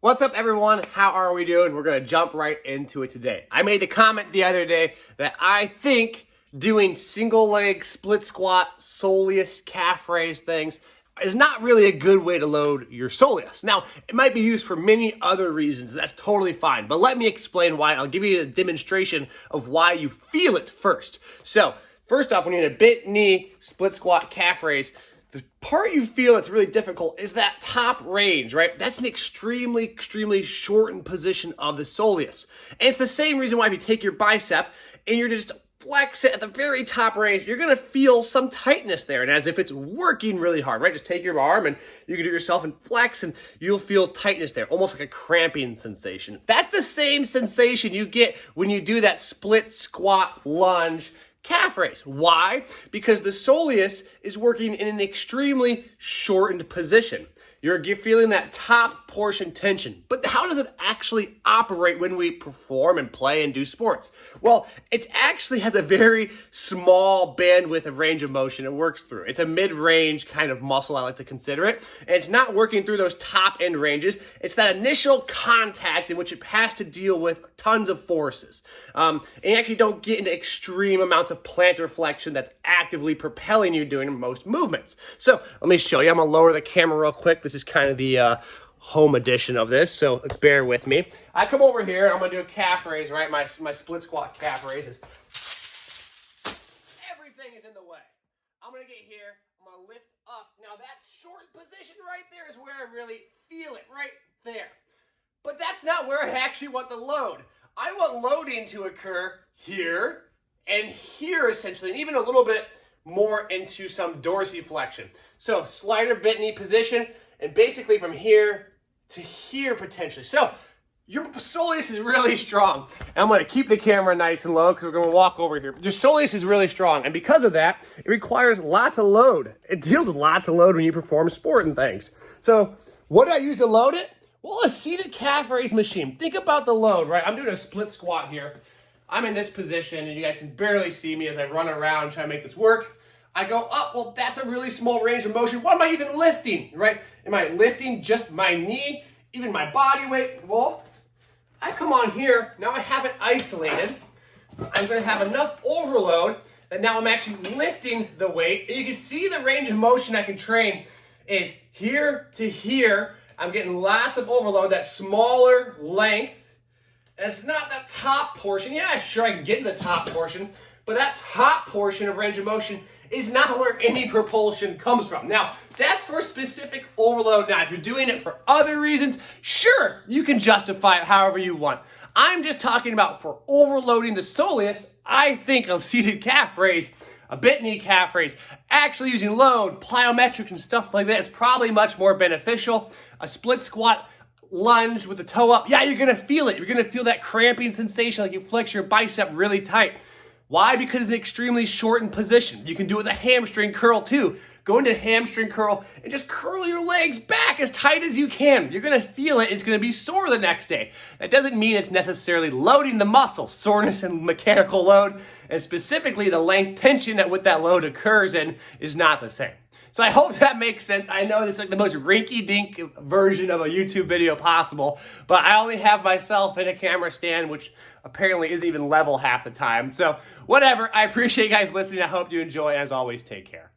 What's up, everyone? How are we doing? We're going to jump right into it today. I made the comment the other day that I think doing single leg split squat, soleus, calf raise things is not really a good way to load your soleus. Now, it might be used for many other reasons. That's totally fine. But let me explain why. I'll give you a demonstration of why you feel it first. So, first off, when you're in a bent knee, split squat, calf raise, the part you feel that's really difficult is that top range, right? That's an extremely shortened position of the soleus. And it's the same reason why if you take your bicep and you're just flex it at the very top range, you're gonna feel some tightness there, and as if it's working really hard, right? Just take your arm and you can do it yourself and flex and you'll feel tightness there, almost like a cramping sensation. That's the same sensation you get when you do that split squat, lunge, calf raise. Why? Because the soleus is working in an extremely shortened position. You're feeling that top portion tension. But how does it actually operate when we perform and play and do sports? Well, it actually has a very small bandwidth of range of motion it works through. It's a mid-range kind of muscle, I like to consider it. And it's not working through those top end ranges. It's that initial contact in which it has to deal with tons of forces. And you actually don't get into extreme amounts of plantar flexion that's actively propelling you doing most movements. So let me show you. I'm going to lower the camera real quick. This is kind of the home edition of this, so let's bear with me. I come over here, I'm going to do a calf raise, right? My split squat calf raise is... Everything is in the way. I'm going to get here, I'm going to lift up. Now that short position right there is where I really feel it, right there. But that's not where I actually want the load. I want loading to occur here and here, essentially, and even a little bit more into some dorsiflexion. So slider bent knee position, and basically from here to here potentially. So your soleus is really strong. And I'm going to keep the camera nice and low because we're going to walk over here. Your soleus is really strong, and because of that, it requires lots of load. It deals with lots of load when you perform sport and things. So what do I use to load it? Well, a seated calf raise machine. Think about the load, right? I'm doing a split squat here. I'm in this position, and you guys can barely see me as I run around trying to make this work. I go up, well, that's a really small range of motion. What am I even lifting, right? Am I lifting just my knee, even my body weight? Well, I come on here, now I have it isolated. I'm gonna have enough overload that now I'm actually lifting the weight. And you can see the range of motion I can train is here to here. I'm getting lots of overload, that smaller length. And it's not that top portion. Yeah, sure, I can get in the top portion, but that top portion of range of motion is not where any propulsion comes from. Now, that's for specific overload. Now, if you're doing it for other reasons, sure, you can justify it however you want. I'm just talking about for overloading the soleus. I think a seated calf raise, a bent knee calf raise, actually using load, plyometrics, and stuff like that is probably much more beneficial. A split squat lunge with the toe up, yeah, you're gonna feel it. You're gonna feel that cramping sensation like you flex your bicep really tight. Why? Because it's an extremely shortened position. You can do it with a hamstring curl too. Go into hamstring curl and just curl your legs back as tight as you can. You're gonna feel it. It's gonna be sore the next day. That doesn't mean it's necessarily loading the muscle. Soreness and mechanical load, and specifically the length tension that with that load occurs in, is not the same. So I hope that makes sense. I know this is like the most rinky-dink version of a YouTube video possible, but I only have myself and a camera stand, which apparently isn't even level half the time. So whatever, I appreciate you guys listening. I hope you enjoy. As always, take care.